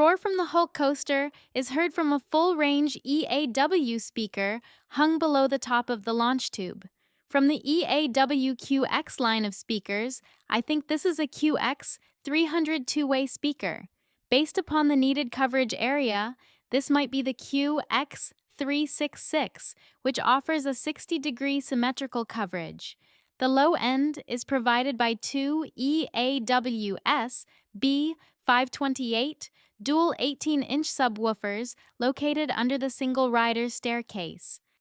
roar from the Hulk coaster is heard from a full-range EAW speaker hung below the top of the launch tube. From the EAW QX line of speakers, I think this is a QX 300 two-way speaker. Based upon the needed coverage area, this might be the QX 366, which offers a 60-degree symmetrical coverage. The low end is provided by two EAWS B528 dual 18-inch subwoofers located under the single rider staircase.